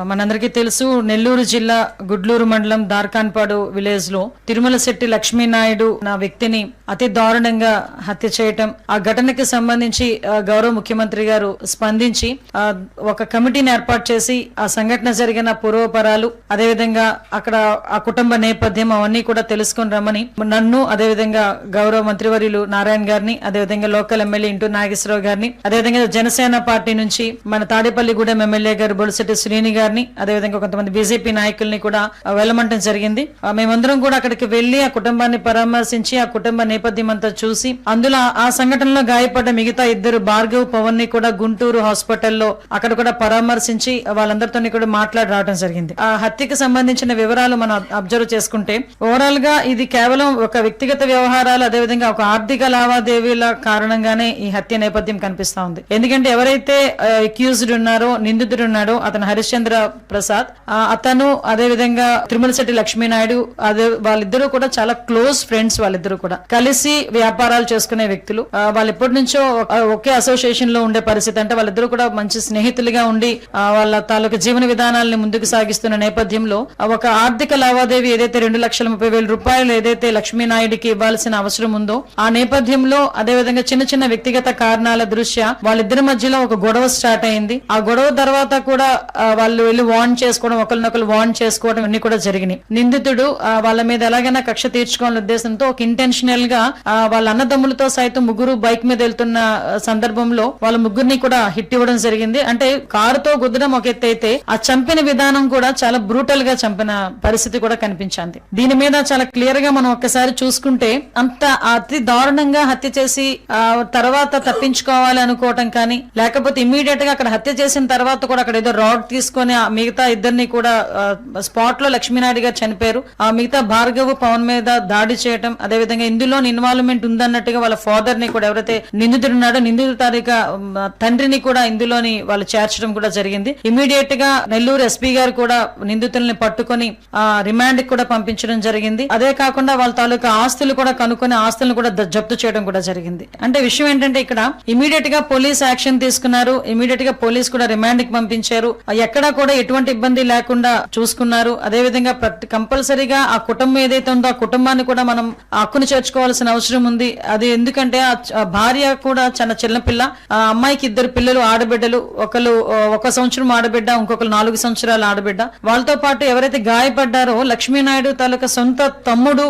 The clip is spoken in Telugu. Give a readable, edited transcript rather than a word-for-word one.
మనందరికీ తెలుసు నెల్లూరు జిల్లా గుడ్లూరు మండలం దార్కాన్పాడు విలేజ్ లో తిరుమల శెట్టి లక్ష్మీనాయుడు నా వ్యక్తిని అతి దారుణంగా హత్య చేయటం, ఆ ఘటనకి సంబంధించి గౌరవ ముఖ్యమంత్రి గారు స్పందించి ఒక కమిటీని ఏర్పాటు చేసి ఆ సంఘటన జరిగిన పూర్వపరాలు, అదేవిధంగా అక్కడ ఆ కుటుంబ నేపథ్యం అవన్నీ కూడా తెలుసుకుని రమ్మని నన్ను, అదేవిధంగా గౌరవ మంత్రివర్యులు నారాయణ గారిని, అదేవిధంగా లోకల్ ఎమ్మెల్యే ఇంటూ నాగేశ్వరరావు గారిని, అదేవిధంగా జనసేన పార్టీ నుంచి మన తాడేపల్లిగూడెం ఎమ్మెల్యే గారు బొలిశెట్టి శ్రీని గారిని, అదేవిధంగా కొంతమంది బీజేపీ నాయకుల్ని కూడా వెళ్ళమంటం జరిగింది. మేమందరం కూడా అక్కడికి వెళ్లి ఆ కుటుంబాన్ని పరామర్శించి ఆ కుటుంబ నేపథ్యం అంతా చూసి, అందులో ఆ సంఘటనలో గాయపడ్డ మిగతా ఇద్దరు భార్గవ్, పవన్ ని కూడా గుంటూరు హాస్పిటల్లో అక్కడ కూడా పరామర్శించి వాళ్ళందరితో కూడా మాట్లాడి రావడం జరిగింది. ఆ హత్యకి సంబంధించిన వివరాలు మనం అబ్జర్వ్ చేసుకుంటే ఓవరాల్ గా ఇది కేవలం ఒక వ్యక్తిగత వ్యవహారాలు, అదేవిధంగా ఒక ఆర్థిక లావాదేవీల కారణంగానే ఈ హత్య నేపథ్యం కనిపిస్తా ఉంది. ఎందుకంటే ఎవరైతే అక్యూజ్డ్ ఉన్నారో, నిందితుడు ఉన్నాడో అతను హరిశ్చంద్ర ప్రసాద్, అతను అదేవిధంగా తిరుమల శెట్టి లక్ష్మీనాయుడు, అదే వాళ్ళిద్దరూ కూడా చాలా క్లోజ్ ఫ్రెండ్స్. వాళ్ళిద్దరూ కూడా కలిసి వ్యాపారాలు చేసుకునే వ్యక్తులు. వాళ్ళు ఎప్పటి నుంచో ఒకే అసోసియేషన్ లో ఉండే పరిస్థితి. అంటే వాళ్ళిద్దరూ కూడా మంచి స్నేహితులుగా ఉండి వాళ్ళ తాలూకు జీవన విధానాలను ముందుకు సాగిస్తున్న నేపథ్యంలో ఒక ఆర్థిక లావాదేవీ ఏదైతే 2,30,000 రూపాయలు ఏదైతే లక్ష్మీనాయుడికి ఇవ్వాల్సిన అవసరం ఉందో ఆ నేపథ్యంలో, అదేవిధంగా చిన్న చిన్న వ్యక్తిగత కారణాల దృష్ట్యా వాళ్ళిద్దరి మధ్యలో ఒక గొడవ స్టార్ట్ అయింది. ఆ గొడవ తర్వాత కూడా వాళ్ళు వెళ్ళి వార్న్ చేసుకోవడం, ఒకరినొకరు వార్న్ చేసుకోవడం ఇవన్నీ కూడా జరిగినాయి. నిందితుడు వాళ్ళ మీద ఎలాగైనా కక్ష తీర్చుకోవాలనే ఉద్దేశంతో ఒక ఇంటెన్షనల్ గా వాళ్ళ అన్నదమ్ములతో సైతం ముగ్గురు బైక్ మీద వెళ్తున్న సందర్భంలో వాళ్ళ ముగ్గురిని కూడా హిట్ ఇవ్వడం జరిగింది. అంటే కారుతో గుద్దడం ఒక ఎత్తు అయితే ఆ చంపిన విధానం కూడా చాలా బ్రూటల్ గా చంపిన పరిస్థితి కూడా కనిపించింది. దీని మీద చాలా క్లియర్ గా మనం ఒక్కసారి చూసుకుంటే అంత అతి దారుణంగా హత్య చేసి తర్వాత తప్పించుకోవాలి అనుకోవటం కానీ, లేకపోతే ఇమ్మీడియట్ గా అక్కడ హత్య చేసిన తర్వాత కూడా అక్కడ ఏదో రాడ్ తీసుకొని మిగతా ఇద్దరిని కూడా స్పాట్ లో లక్ష్మీనాయుడు గారు చనిపోయారు. ఆ మిగతా భార్గవ్, పవన్ మీద దాడి చేయటం, అదేవిధంగా ఇందులో ఇన్వాల్వ్మెంట్ ఉందన్నట్టుగా వాళ్ళ ఫాదర్ ని కూడా, ఎవరైతే నిందితుడున్నాడో నిందితు తారీఖు తండ్రిని కూడా ఇందులోని వాళ్ళు చేర్చడం కూడా జరిగింది. ఇమీడియట్ గా నెల్లూరు ఎస్పీ గారు కూడా నిందితుల్ని పట్టుకొని రిమాండ్ కి కూడా పంపించడం జరిగింది. అదే కాకుండా వాళ్ళ తాలూకా ఆస్తులు కూడా కనుక్కొని ఆస్తులను కూడా జప్తు చేయడం కూడా జరిగింది. అంటే విషయం ఏంటంటే ఇక్కడ ఇమీడియట్ గా పోలీస్ యాక్షన్ తీసుకున్నారు. ఇమీడియట్ గా పోలీస్ కూడా రిమాండ్ కి పంపించారు. ఎక్కడా కూడా ఎటువంటి ఇబ్బంది లేకుండా చూసుకున్నారు. అదేవిధంగా కంపల్సరీగా ఆ కుటుంబం ఏదైతే ఉందో ఆ కుటుంబాన్ని కూడా మనం హక్కును చేర్చుకోవాల్సిన అవసరం ఉంది. అది ఎందుకంటే ఆ భార్య కూడా చిన్నపిల్ల, ఆ అమ్మాయికి ఇద్దరు పిల్లలు, ఆడబిడ్డలు. ఒకరు 1 సంవత్సరం ఆడబిడ్డ, ఇంకొకరు 4 సంవత్సరాల ఆడబిడ్డ. వాళ్ళతో పాటు ఎవరైతే గాయపడ్డారో లక్ష్మీనాయుడు తాలూకా సొంత తమ్ముడు